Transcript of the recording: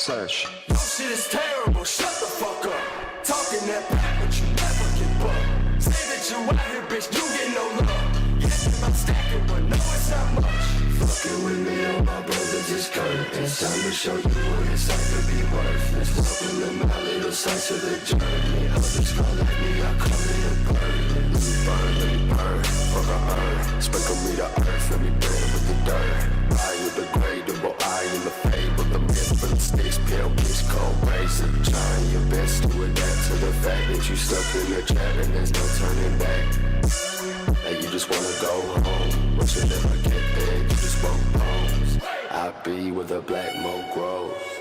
sesh. Your shit is terrible, shut the fuck up. Talking that back, but you never get bucked. Say that you out here, bitch, you get no love. Yes, I'm stacking, but no, it's not much. Fucking with me, all my brothers is curtains. Time to show you what it's like to be worthless. Welcome to my little slice of the journey. Others call like me, I call it a burden. Let me burn, fuck a earn. Sprinkle me the earth, let me burn with the dirt. I with the grade, double I in the fable. The myth for the sticks, pale bitch, cold razor. Trying your best to adapt to the fact that you stuck in the trap and there's no turning back. Hey, you just wanna go home, but you never get there, you just want bones. I be where the black mo grows.